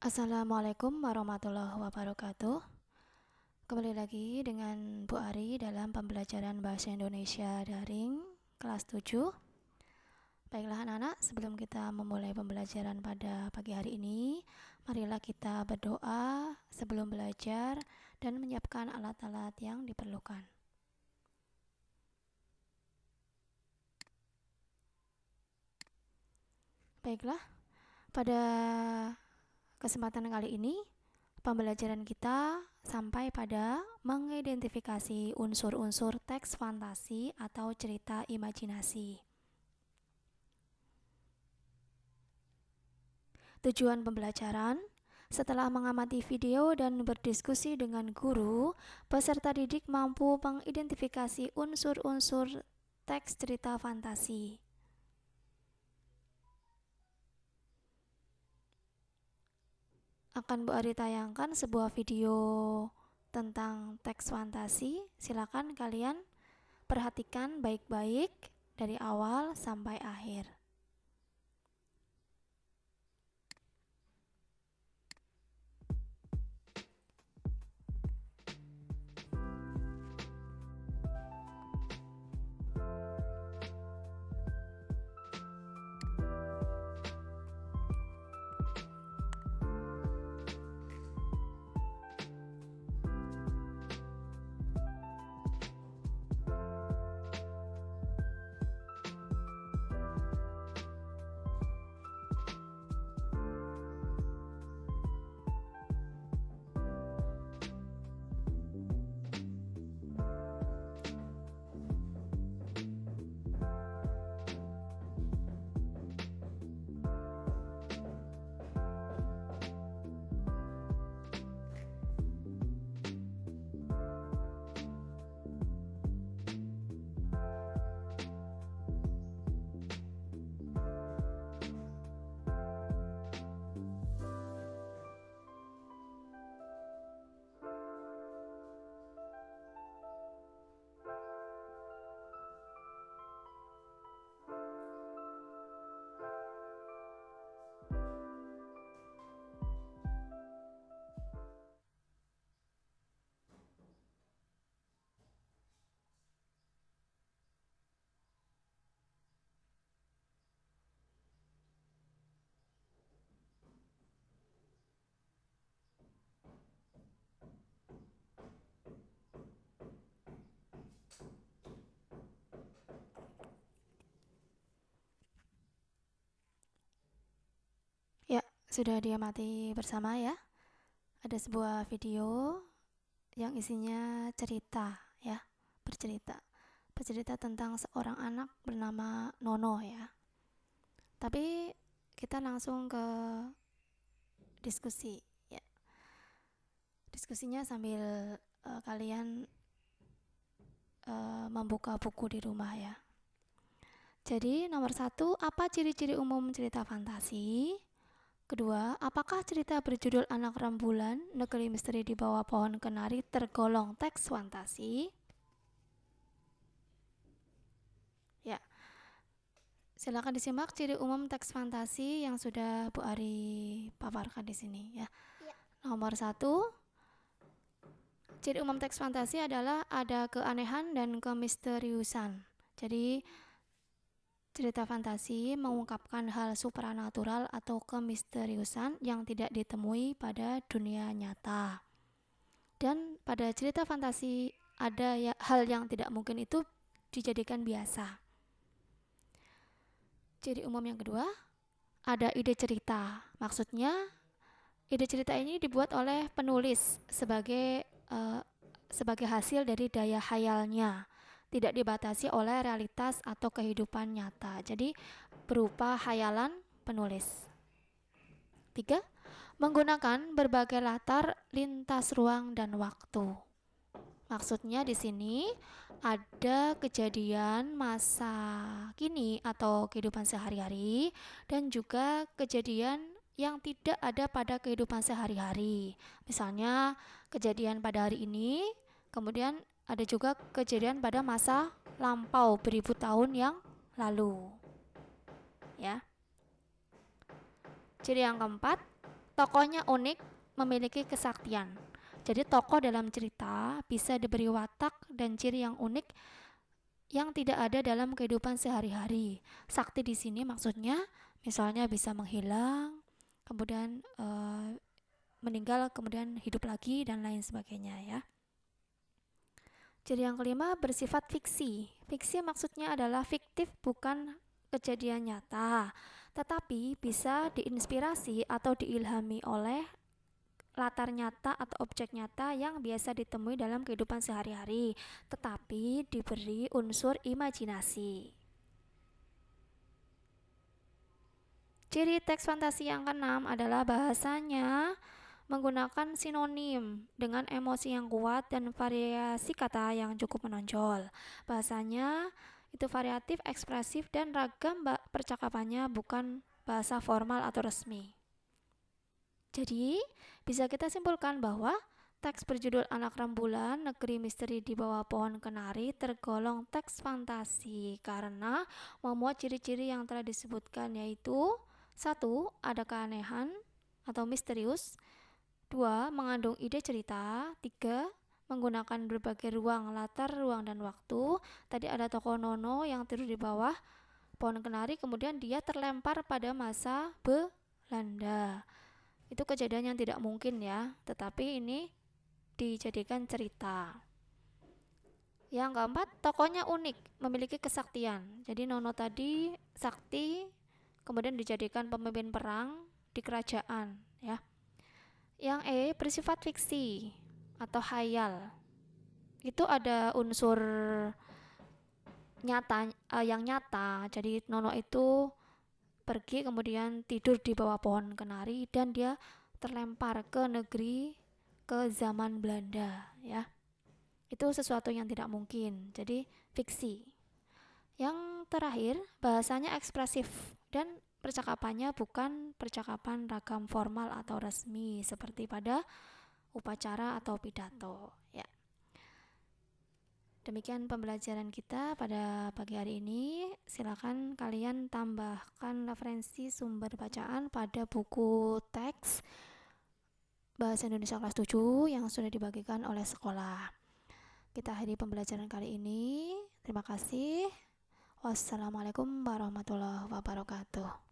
Assalamualaikum warahmatullahi wabarakatuh. Kembali lagi dengan Bu Ari dalam pembelajaran Bahasa Indonesia daring kelas 7. Baiklah anak-anak, sebelum kita memulai pembelajaran pada pagi hari ini, marilah kita berdoa sebelum belajar dan menyiapkan alat-alat yang diperlukan. Baiklah, pada kesempatan kali ini pembelajaran kita sampai pada mengidentifikasi unsur-unsur teks fantasi atau cerita imajinasi. Tujuan pembelajaran: setelah mengamati video dan berdiskusi dengan guru, peserta didik mampu mengidentifikasi unsur-unsur teks cerita fantasi. Akan Bu Ari tayangkan sebuah video tentang teks fantasi. Silakan kalian perhatikan baik-baik dari awal sampai akhir. Ya, sudah diamati bersama ya. Ada sebuah video yang isinya cerita ya, bercerita tentang seorang anak bernama Nono ya. Tapi kita langsung ke diskusi ya. Diskusinya sambil kalian membuka buku di rumah ya. Jadi nomor 1, apa ciri-ciri umum cerita fantasi? Kedua, apakah cerita berjudul Anak Rembulan, Negeri Misteri di Bawah Pohon Kenari tergolong teks fantasi? Ya, silakan disimak ciri umum teks fantasi yang sudah Bu Ari paparkan di sini ya. Nomor 1, ciri umum teks fantasi adalah ada keanehan dan kemisteriusan. Jadi cerita fantasi mengungkapkan hal supranatural atau kemisteriusan yang tidak ditemui pada dunia nyata. Dan pada cerita fantasi ada hal yang tidak mungkin itu dijadikan biasa. Ciri umum yang kedua, ada ide cerita. Maksudnya ide cerita ini dibuat oleh penulis sebagai hasil dari daya khayalnya, tidak dibatasi oleh realitas atau kehidupan nyata. Jadi berupa khayalan penulis. 3, menggunakan berbagai latar lintas ruang dan waktu. Maksudnya di sini ada kejadian masa kini atau kehidupan sehari-hari dan juga kejadian yang tidak ada pada kehidupan sehari-hari. Misalnya kejadian pada hari ini, kemudian ada juga kejadian pada masa lampau beribu tahun yang lalu. Ya. Ciri yang keempat, Tokohnya unik, memiliki kesaktian. Jadi tokoh dalam cerita bisa diberi watak dan ciri yang unik yang tidak ada dalam kehidupan sehari-hari. Sakti di sini maksudnya misalnya bisa menghilang, kemudian meninggal, kemudian hidup lagi dan lain sebagainya ya. Ciri yang kelima bersifat fiksi. Fiksi maksudnya adalah fiktif, bukan kejadian nyata, tetapi bisa diinspirasi atau diilhami oleh latar nyata atau objek nyata yang biasa ditemui dalam kehidupan sehari-hari, tetapi diberi unsur imajinasi. Ciri teks fantasi yang keenam adalah bahasanya menggunakan sinonim dengan emosi yang kuat dan variasi kata yang cukup menonjol. Bahasanya itu variatif, ekspresif, dan ragam percakapannya, bukan bahasa formal atau resmi. Jadi, bisa kita simpulkan bahwa teks berjudul Anak Rembulan, Negeri Misteri di Bawah Pohon Kenari tergolong teks fantasi karena memuat ciri-ciri yang telah disebutkan, yaitu 1. Ada keanehan atau misterius. 2. Mengandung ide cerita. 3. Menggunakan berbagai ruang, latar, ruang, dan waktu. Tadi ada tokoh Nono yang tidur di bawah pohon kenari, kemudian dia terlempar pada masa Belanda. Itu kejadian yang tidak mungkin ya, tetapi ini dijadikan cerita. Yang keempat, tokohnya unik, memiliki kesaktian. Jadi Nono tadi sakti, kemudian dijadikan pemimpin perang di kerajaan ya. Yang bersifat fiksi atau khayal. Itu ada unsur nyata, yang nyata. Jadi Nono itu pergi kemudian tidur di bawah pohon kenari dan dia terlempar ke negeri, ke zaman Belanda ya. Itu sesuatu yang tidak mungkin. Jadi fiksi. Yang terakhir, bahasanya ekspresif dan percakapannya bukan percakapan ragam formal atau resmi seperti pada upacara atau pidato ya. Demikian pembelajaran kita pada pagi hari ini. Silakan kalian tambahkan referensi sumber bacaan pada buku teks Bahasa Indonesia kelas 7 yang sudah dibagikan oleh sekolah. Kita akhiri pembelajaran kali ini. Terima kasih. Wassalamualaikum warahmatullahi wabarakatuh.